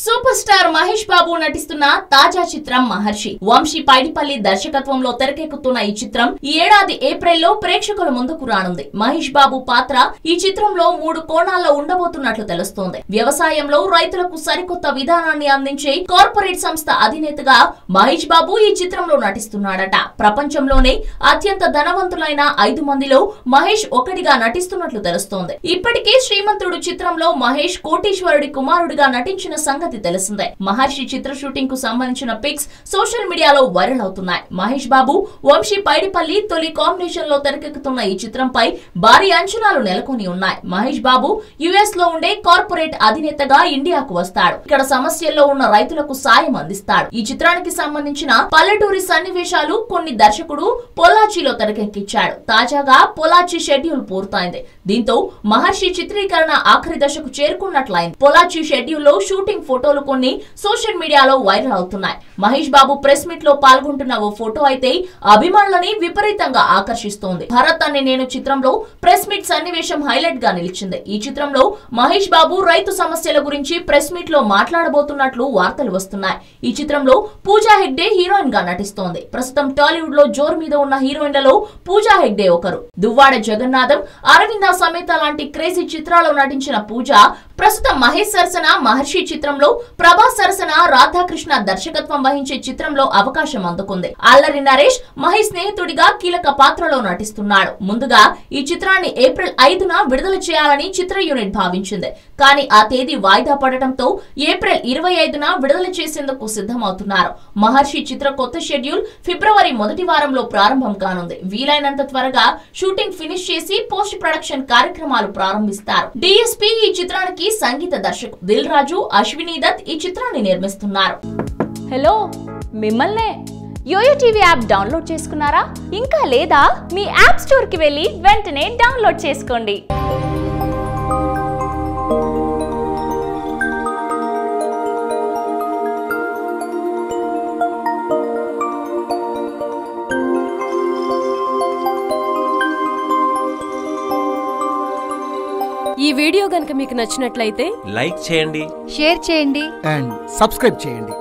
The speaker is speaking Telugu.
సూపర్ స్టార్ మహేష్ బాబు నటిస్తున్న తాజా చిత్రం మహర్షి. వంశీ పైడిపల్లి దర్శకత్వంలో తెరకెక్కుతున్న ఈ చిత్రం ఈ ఏడాది ఏప్రిల్లో ప్రేక్షకుల ముందుకు రానుంది. మహేష్ బాబు పాత్ర ఈ చిత్రంలో 3 కోణాల్లో ఉండబోతున్నట్లు తెలుస్తోంది. వ్యవసాయంలో రైతులకు సరికొత్త విధానాన్ని అందించే కార్పొరేట్ సంస్థ అధినేతగా మహేష్ బాబు ఈ చిత్రంలో నటిస్తున్నాడట. ప్రపంచంలోనే అత్యంత ధనవంతులైన 5 మందిలో మహేష్ ఒకటిగా నటిస్తున్నట్లు తెలుస్తోంది. ఇప్పటికే శ్రీమంతుడు చిత్రంలో మహేష్ కోటీశ్వరుడి కుమారుడిగా నటించిన సంగతి తెలిసిందే. మహర్షి చిత్ర షూటింగ్ కు సంబంధించిన పిక్స్ సోషల్ మీడియాలో వైరల్ అవుతున్నాయి. మహేష్ బాబు, వంశీ పైడిపల్లి తొలి కాంబినేషన్ లో తెరకెక్కుతున్న ఈ చిత్రంపై భారీ అంచనాలు నెలకొని ఉన్నాయి. మహేష్ బాబు యుఎస్ లో ఉండే కార్పొరేట్ అధినేతగా ఇండియాకు వస్తాడు. ఇక్కడ సమస్యల్లో ఉన్న రైతులకు సాయం అందిస్తాడు. ఈ చిత్రానికి సంబంధించిన పల్లెటూరి సన్నివేశాలు కొన్ని దర్శకుడు పొల్లాచిలో తెరకెక్కించాడు. తాజాగా పొల్లాచి షెడ్యూల్ పూర్తయింది. దీంతో మహర్షి చిత్రీకరణ ఆఖరి దశకు చేరుకున్నట్లయింది. పొల్లాచి షెడ్యూల్ లో షూటింగ్ ఫోటోలు కొన్ని సోషల్ మీడియాలో వైరల్ అవుతున్నాయి. మహేష్ బాబు ప్రెస్ మీట్ లో పాల్గొంటున్న ఓ ఫోటో అయితే అభిమానులని విపరీతంగా ఆకర్షిస్తోంది. భరత్ అనే నేను చిత్రంలో ప్రెస్ మీట్ సన్నివేశం హైలైట్ గా నిలిచింది. ఈ చిత్రంలో మహేష్ బాబు రైతు సమస్యల గురించి ప్రెస్ మీట్ లో మాట్లాడబోతున్నట్లు వార్తలు వస్తున్నాయి. ఈ చిత్రంలో పూజా హెగ్డే హీరోయిన్ గా నటిస్తోంది. ప్రస్తుతం టాలీవుడ్ లో జోరు మీద ఉన్న హీరోయిన్లలో పూజా హెగ్డే ఒకరు. దువ్వాడ జగన్నాథం, అరవింద సమేత లాంటి క్రేజీ చిత్రాల్లో నటించిన పూజ ప్రస్తుతం మహేష్ సరసన మహర్షి చిత్రంలో, ప్రభాస్ సరసన రాధాకృష్ణ దర్శకత్వం వహించే చిత్రంలో అవకాశం అందుకుంది. అల్లరి నరేష్ మహేష్ స్నేహితుడిగా కీలక పాత్రలో నటిస్తున్నాడు. ముందుగా ఈ చిత్రాన్ని ఏప్రిల్ 5న విడుదల చేయాలని చిత్ర యూనిట్ భావించింది. కానీ ఆ తేదీ వాయిదా పడటంతో ఏప్రిల్ 25న విడుదల చేసేందుకు సిద్ధమవుతున్నారు. మహర్షి చిత్ర కొత్త షెడ్యూల్ ఫిబ్రవరి మొదటి వారంలో ప్రారంభం కానుంది. వీలైనంత త్వరగా షూటింగ్ ఫినిష్ చేసి పోస్ట్ ప్రొడక్షన్ కార్యక్రమాలు ప్రారంభిస్తారు. డిఎస్పీ ఈ చిత్రానికి సంగీత దర్శకుడు దిల్ రాజు, అశ్విని దత్ ఈ చిత్రాన్ని నిర్మిస్తున్నారు. హలో, మిమ్మల్నే యోయో టీవీ యాప్ డౌన్లోడ్ చేసుకున్నారా? ఇంకా లేదా? మీ యాప్ స్టోర్ కి వెళ్ళి వెంటనే డౌన్లోడ్ చేసుకోండి. ఈ వీడియో గనుక మీకు నచ్చినట్లయితే లైక్ చేయండి, షేర్ చేయండి అండ్ సబ్స్క్రైబ్ చేయండి.